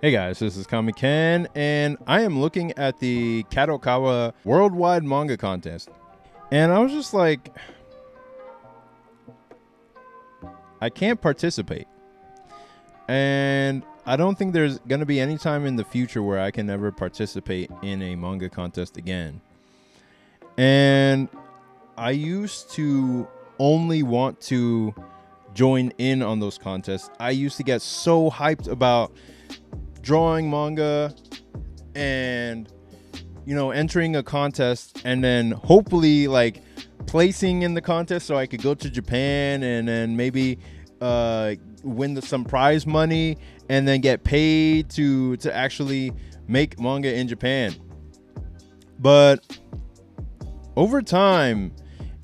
Hey guys, this is Kami Ken, and I am looking at the Kadokawa Worldwide Manga Contest. And I was just like, I can't participate. And I don't think there's going to be any time in the future where I can ever participate in a manga contest again. And I used to only want to join in on those contests. I used to get so hyped about drawing manga and entering a contest and then hopefully like placing in the contest so I could go to Japan and then maybe win some prize money and then get paid to actually make manga in Japan. But over time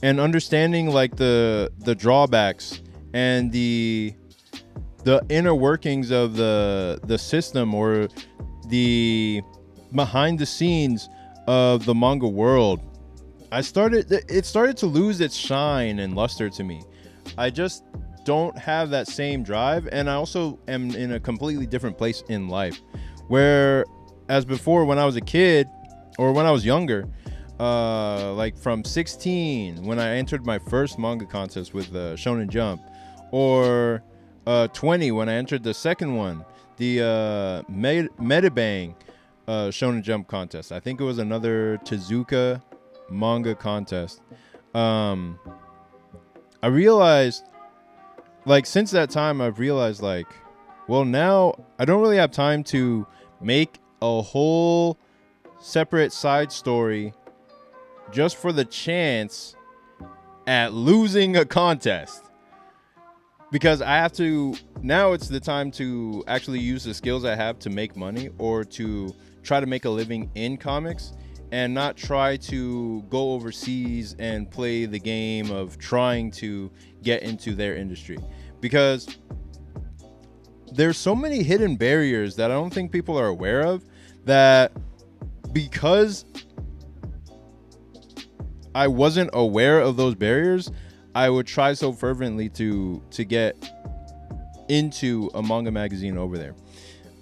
and understanding like the drawbacks and the inner workings of the system or the behind the scenes of the manga world, it started to lose its shine and luster to me. I just don't have that same drive, and I also am in a completely different place in life. Where as before, when I was a kid or when I was younger, like from 16 when I entered my first manga contest with Shonen Jump, or 20 when I entered the second one, the Metabang Shonen Jump contest. I think it was another Tezuka manga contest. I realized, like, since that time, I've realized, like, well, now I don't really have time to make a whole separate side story just for the chance at losing a contest. Because I have to, now it's the time to actually use the skills I have to make money or to try to make a living in comics and not try to go overseas and play the game of trying to get into their industry. Because there's so many hidden barriers that I don't think people are aware of, that because I wasn't aware of those barriers, I would try so fervently to get into a manga magazine over there.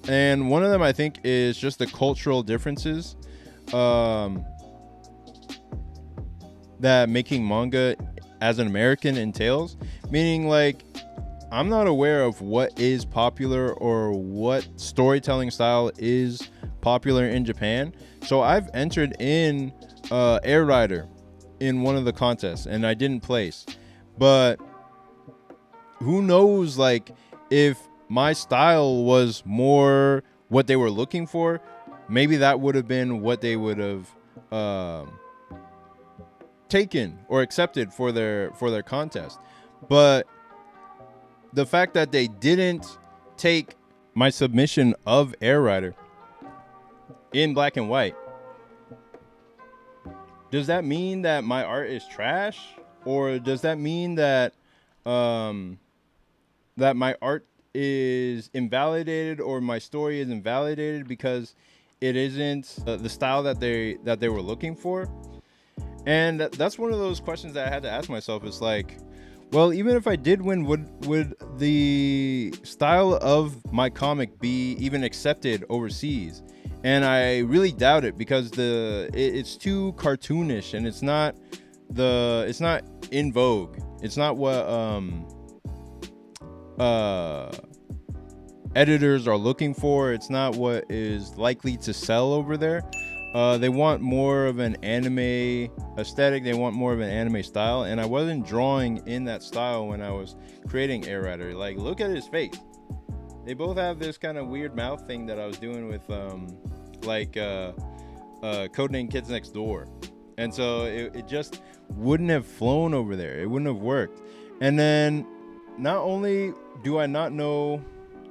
And one of them, I think, is just the cultural differences that making manga as an American entails. Meaning, like, I'm not aware of what is popular or what storytelling style is popular in Japan. So I've entered in Air Rider in one of the contests and I didn't place. But who knows, like, if my style was more what they were looking for, maybe that would have been what they would have taken or accepted for their contest. But the fact that they didn't take my submission of Air Rider in black and white, does that mean that my art is trash? Or does that mean that that my art is invalidated or my story is invalidated because it isn't the style that they were looking for? And that's one of those questions that I had to ask myself. It's like, well, even if I did win, would the style of my comic be even accepted overseas? And I really doubt it, because it's too cartoonish and it's not in vogue. It's not what editors are looking for. It's not what is likely to sell over there. They want more of an anime aesthetic. They want more of an anime style, and I wasn't drawing in that style when I was creating Air Rider. Like, look at his face. They both have this kind of weird mouth thing that I was doing with Codename Kids Next Door. And so it just wouldn't have flown over there. It wouldn't have worked. And then not only do I not know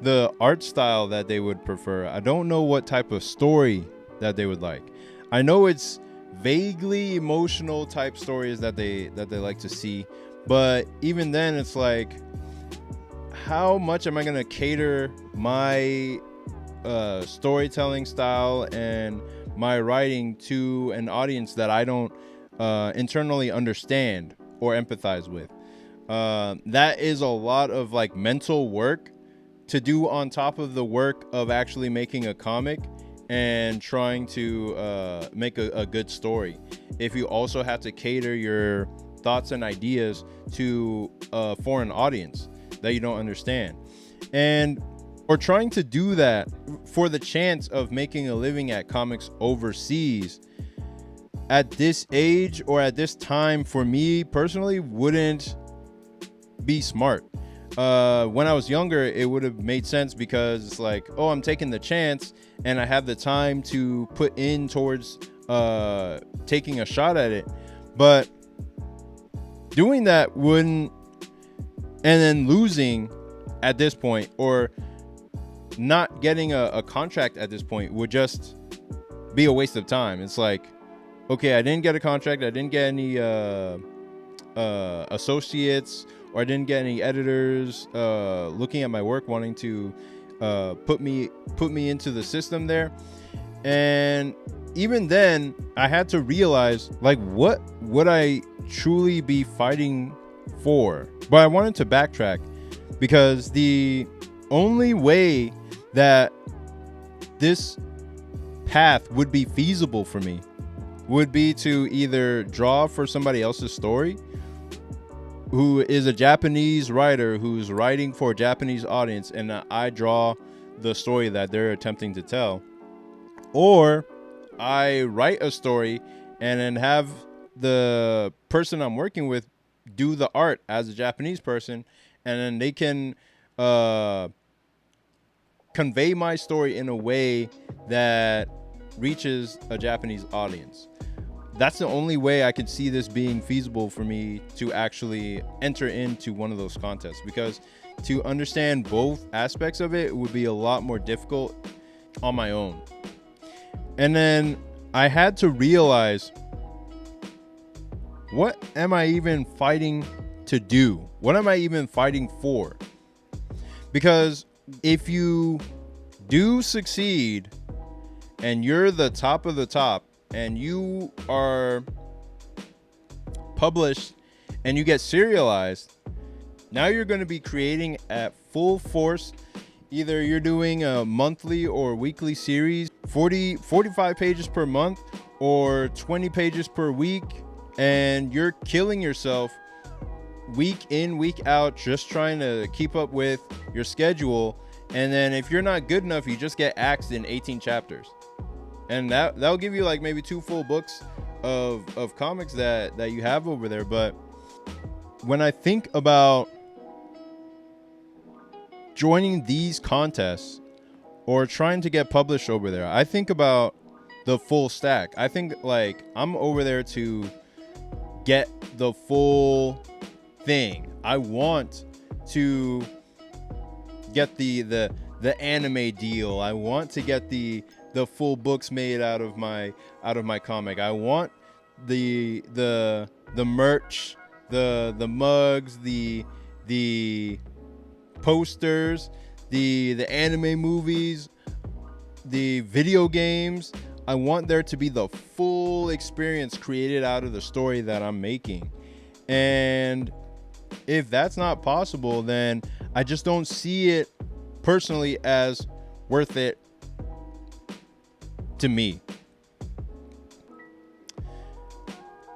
the art style that they would prefer, I don't know what type of story that they would like. I know it's vaguely emotional type stories that they like to see. But even then, it's like, how much am I going to cater my storytelling style and my writing to an audience that I don't internally understand or empathize with? That is a lot of like mental work to do on top of the work of actually making a comic and trying to make a good story, if you also have to cater your thoughts and ideas to a foreign audience that you don't understand, and or trying to do that for the chance of making a living at comics overseas at this age or at this time, for me personally, wouldn't be smart. When I was younger, it would have made sense because it's like, oh, I'm taking the chance and I have the time to put in towards taking a shot at it. But doing that wouldn't, and then losing at this point, or not getting a contract at this point, would just be a waste of time. It's like, okay, I didn't get a contract, I didn't get any associates, or I didn't get any editors looking at my work, wanting to put me into the system there. And even then, I had to realize, like, what would I truly be fighting for? But I wanted to backtrack, because the only way that this path would be feasible for me would be to either draw for somebody else's story, who is a Japanese writer who's writing for a Japanese audience, and I draw the story that they're attempting to tell, or I write a story and then have the person I'm working with do the art as a Japanese person, and then they can convey my story in a way that reaches a Japanese audience. That's the only way I could see this being feasible for me to actually enter into one of those contests, because to understand both aspects of it would be a lot more difficult on my own. And then I had to realize, what am I even fighting to do? What am I even fighting for? Because if you do succeed and you're the top of the top, and you are published and you get serialized, now you're going to be creating at full force. Either you're doing a monthly or weekly series, 45 pages per month or 20 pages per week, and you're killing yourself week in, week out, just trying to keep up with your schedule. And then if you're not good enough, you just get axed in 18 chapters. And that'll give you like maybe 2 full books of comics that you have over there. But when I think about joining these contests or trying to get published over there, I think about the full stack. I think like I'm over there to get the full thing. I want to get the anime deal. I want to get the full books made out of my comic. I want the merch, the mugs, the posters, the anime movies, the video games. I want there to be the full experience created out of the story that I'm making. And if that's not possible, then I just don't see it personally as worth it to me.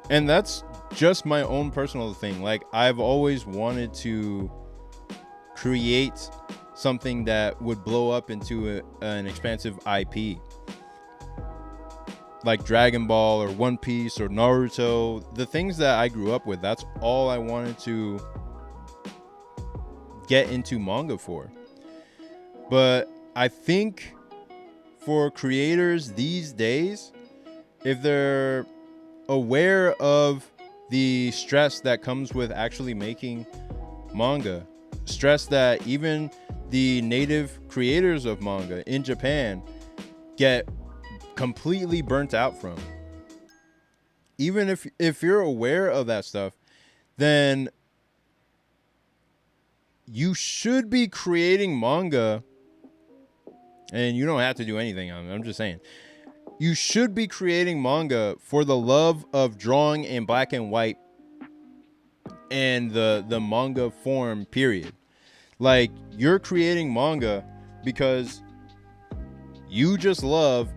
And that's just my own personal thing. Like, I've always wanted to create something that would blow up into an expansive IP, like Dragon Ball or One Piece or Naruto, the things that I grew up with. That's all I wanted to get into manga for. But I think for creators these days, if they're aware of the stress that comes with actually making manga, stress that even the native creators of manga in Japan get completely burnt out from, even if you're aware of that stuff, then you should be creating manga. And you don't have to do anything. I'm just saying, you should be creating manga for the love of drawing in black and white and the manga form, period. Like, you're creating manga because you just love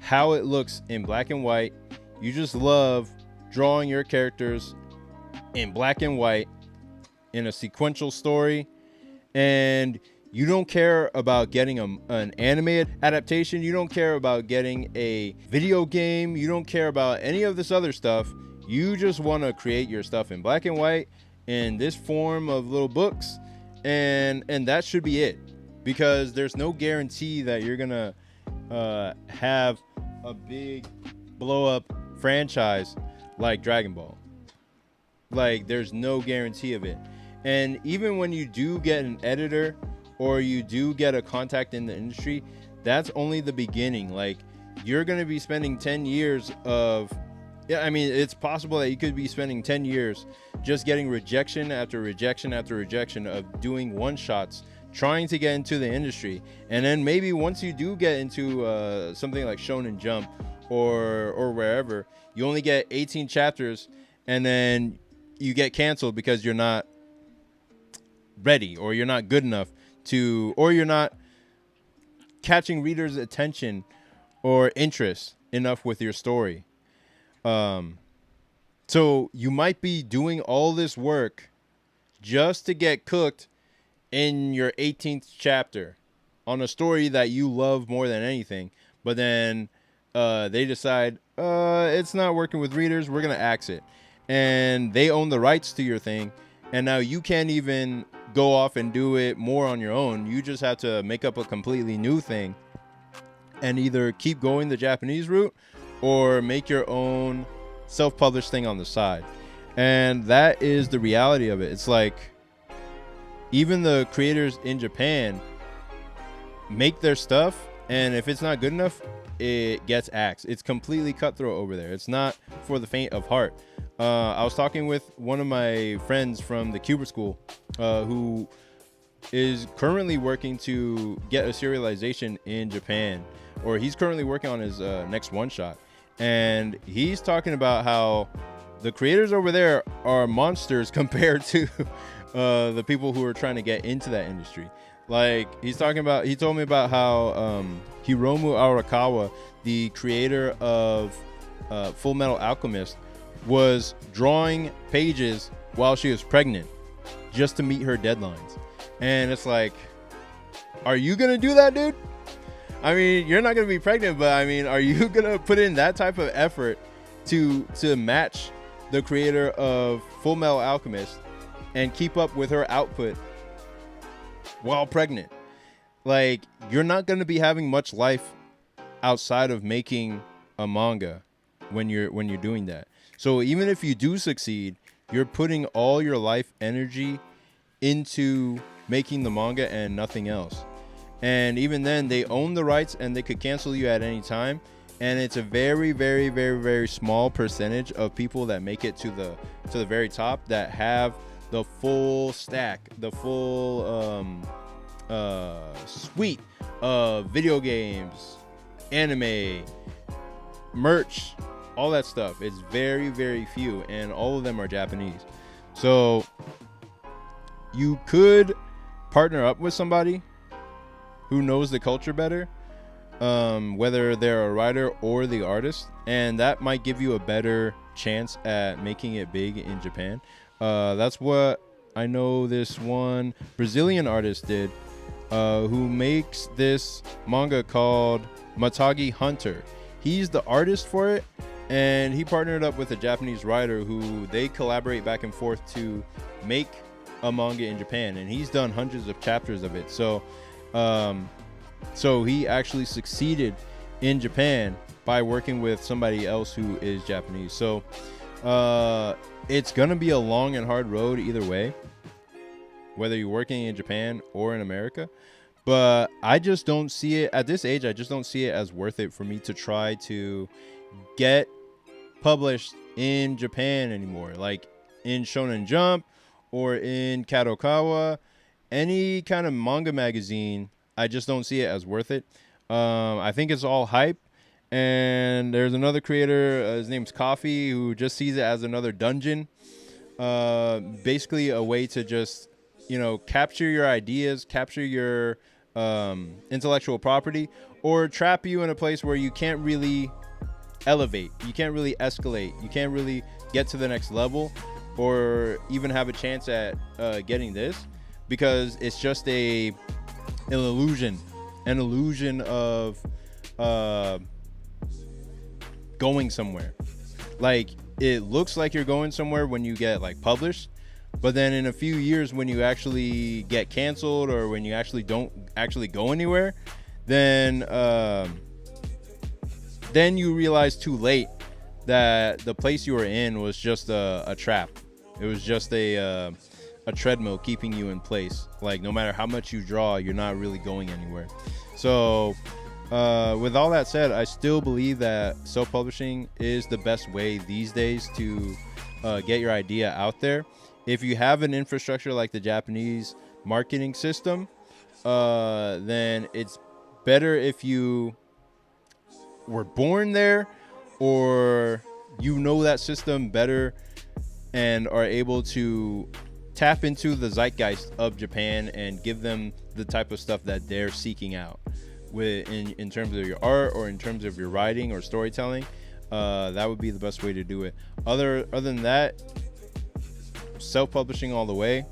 how it looks in black and white. You just love drawing your characters in black and white in a sequential story, and you don't care about getting an anime adaptation. You don't care about getting a video game. You don't care about any of this other stuff. You just want to create your stuff in black and white in this form of little books, and that should be it, because there's no guarantee that you're gonna have a big blow up franchise like Dragon Ball. Like, there's no guarantee of it. And even when you do get an editor or you do get a contact in the industry, that's only the beginning. Like, you're going to be spending 10 years of, yeah, I mean, it's possible that you could be spending 10 years just getting rejection after rejection after rejection of doing one-shots, trying to get into the industry. And then maybe once you do get into something like Shonen Jump or wherever, you only get 18 chapters, and then you get canceled because you're not ready, or you're not good enough to, or you're not catching readers' attention or interest enough with your story. So you might be doing all this work just to get cooked in your 18th chapter on a story that you love more than anything, but then they decide it's not working with readers, we're gonna axe it, and they own the rights to your thing, and now you can't even go off and do it more on your own. You just have to make up a completely new thing and either keep going the Japanese route or make your own self-published thing on the side. And that is the reality of it. It's like, even the creators in Japan make their stuff, and if it's not good enough, it gets axed. It's completely cutthroat over there. It's not for the faint of heart. I was talking with one of my friends from the Cuba School, who is currently working to get a serialization in Japan, or he's currently working on his next one-shot. And he's talking about how the creators over there are monsters compared to the people who are trying to get into that industry. Like, he told me about how Hiromu Arakawa, the creator of Full Metal Alchemist, was drawing pages while she was pregnant just to meet her deadlines. And it's like, are you gonna do that, dude? I mean, you're not gonna be pregnant, but I mean, are you gonna put in that type of effort to match the creator of Full Metal Alchemist and keep up with her output while pregnant? Like, you're not gonna be having much life outside of making a manga when you're doing that. So even if you do succeed, you're putting all your life energy into making the manga and nothing else. And even then, they own the rights and they could cancel you at any time. And it's a very, very, very, very small percentage of people that make it to the very top that have the full stack, the full suite of video games, anime, merch, all that stuff. It's very, very few, and all of them are Japanese. So you could partner up with somebody who knows the culture better, whether they're a writer or the artist, and that might give you a better chance at making it big in Japan. That's what I know this one Brazilian artist did, who makes this manga called Matagi Hunter. He's the artist for it, and he partnered up with a Japanese writer who they collaborate back and forth to make a manga in Japan, and he's done hundreds of chapters of it. So he actually succeeded in Japan by working with somebody else who is Japanese. So it's gonna be a long and hard road either way, whether you're working in Japan or in America. But I just don't see it at this age. I just don't see it as worth it for me to try to get published in Japan anymore, like in Shonen Jump or in Kadokawa, any kind of manga magazine. I just don't see it as worth it. I think it's all hype. And there's another creator, his name's Coffee, who just sees it as another dungeon. Basically a way to just capture your ideas, capture your intellectual property, or trap you in a place where you can't really elevate, you can't really escalate, you can't really get to the next level, or even have a chance at getting this, because it's just an illusion of going somewhere. Like, it looks like you're going somewhere when you get like published, but then in a few years when you actually get canceled, or when you actually don't actually go anywhere, then you realize too late that the place you were in was just a trap. It was just a treadmill keeping you in place. Like, no matter how much you draw, you're not really going anywhere. So with all that said, I still believe that self-publishing is the best way these days to get your idea out there. If you have an infrastructure like the Japanese marketing system, then it's better if you were born there, or that system better and are able to tap into the zeitgeist of Japan and give them the type of stuff that they're seeking out in terms of your art, or in terms of your writing or storytelling. That would be the best way to do it. Other than that, self-publishing all the way.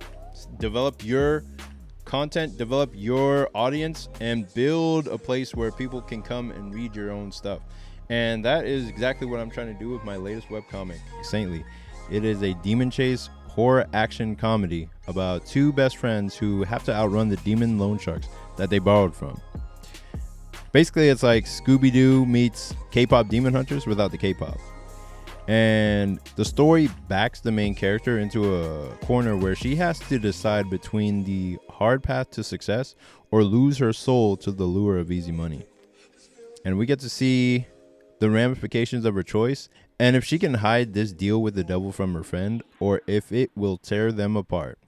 Develop your content, develop your audience, and build a place where people can come and read your own stuff. And that is exactly what I'm trying to do with my latest webcomic, Saintly. It is a demon chase horror action comedy about two best friends who have to outrun the demon loan sharks that they borrowed from. Basically, it's like Scooby-Doo meets K-pop demon hunters without the K-pop. And the story backs the main character into a corner where she has to decide between the hard path to success or lose her soul to the lure of easy money. And we get to see the ramifications of her choice, and if she can hide this deal with the devil from her friend, or if it will tear them apart.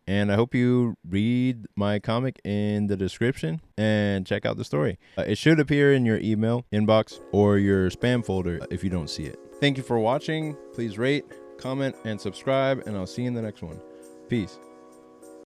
And I hope you read my comic in the description and check out the story. It should appear in your email inbox or your spam folder if you don't see it. Thank you for watching. Please rate, comment, and subscribe, and I'll see you in the next one. Peace.